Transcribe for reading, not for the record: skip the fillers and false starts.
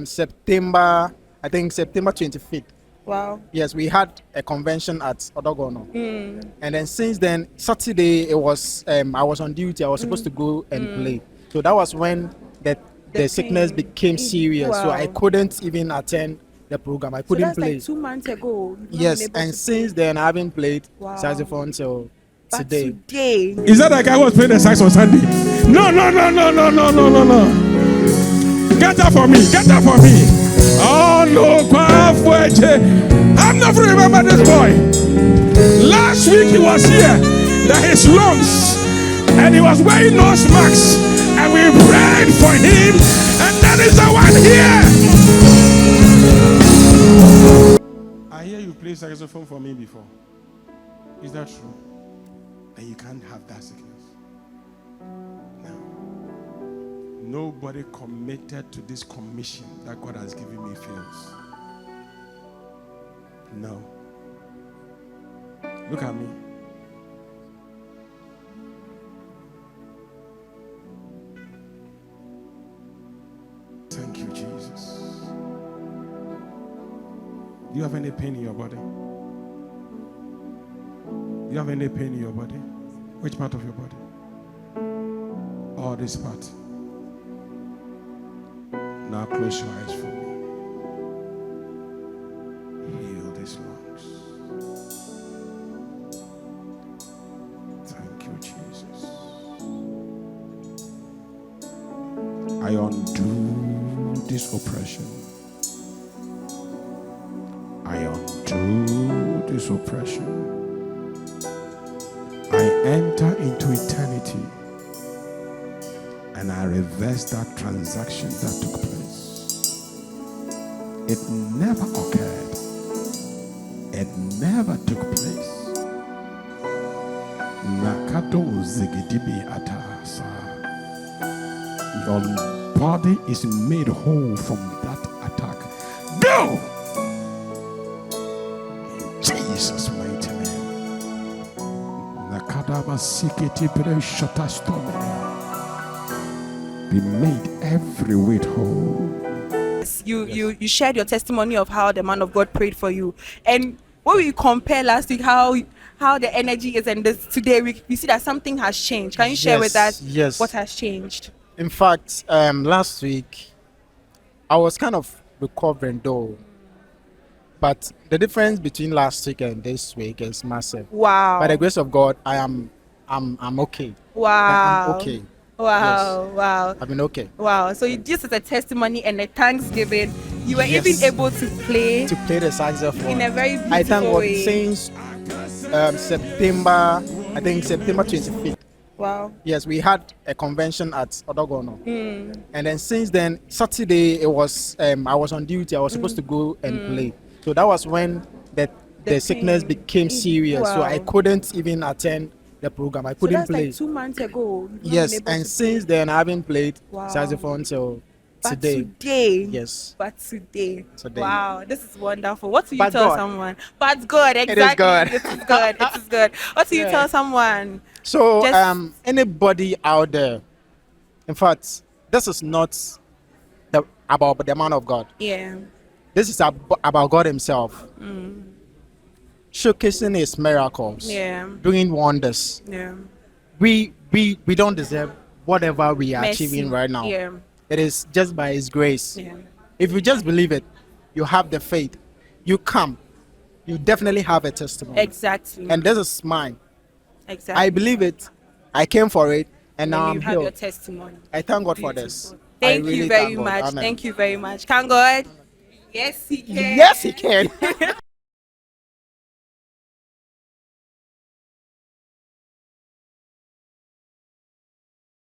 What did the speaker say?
September, I think September 25th. Wow. Yes, we had a convention at Odogono. And then since then, Saturday, it was I was on duty. I was supposed to go and play. So that was when the sickness became serious. So I couldn't even attend the program. I couldn't play. Like 2 months ago. Yes, and since then, I haven't played saxophone till today. Is that like I was playing the sax on Sunday? No. Get up for me. Oh no, I'm not going to remember this boy. Last week he was here, that his lungs, and he was wearing nose masks, and we prayed for him, and that is the one here. I hear you play saxophone for me before. Is that true? And you can't have that sickness. Nobody committed to this commission that God has given me fails. No. Look at me. Thank you, Jesus. Do you have any pain in your body? Do you have any pain in your body? Which part of your body? Oh, this part. Now close your eyes for me. Heal these lungs. Thank you, Jesus. I undo this oppression. I undo this oppression. I enter into eternity. And I reverse that transaction that took place. It never occurred. It never took place. Nakato zigidibi atasa. Your body is made whole from that attack. Go! In Jesus' mighty name. Nakadaba sikiti pre shotastone. Be made every weight whole. You shared your testimony of how the man of God prayed for you, and when we compare last week how the energy is and this today, we see that something has changed. Can you share with us what has changed? In fact, last week I was kind of recovering though, but the difference between last week and this week is massive. Wow! By the grace of God, I'm okay. Wow! I'm okay. Wow, yes. Wow. I've been okay. Wow. So this is a testimony and a thanksgiving. You were even able to play the saxophone in a very beautiful I thank God way. Since September 25th. Wow. Yes, we had a convention at Odogono. And then since then, Saturday, it was I was on duty. I was supposed to go and play. So that was when the sickness became serious. So I couldn't even attend the program. I couldn't play. Like 2 months ago. Yes, and since then I haven't played saxophone till today. Yes. But today. Today. Wow, this is wonderful. What do you tell someone? But God, exactly. It is good. It is good. It is good. What do you tell someone? So anybody out there, in fact, this is not about the man of God. Yeah. This is about God himself. Showcasing his miracles, doing wonders. We don't deserve whatever we are achieving right now. It is just by his grace. If you just believe it, you have the faith, you come, you definitely have a testimony. Exactly. And this is mine. Exactly. I believe it, I came for it, and now I'm have here. Your testimony. I thank God for this. Thank you very much. Thank you very much. Can God? Yes, he can. Yes, he can.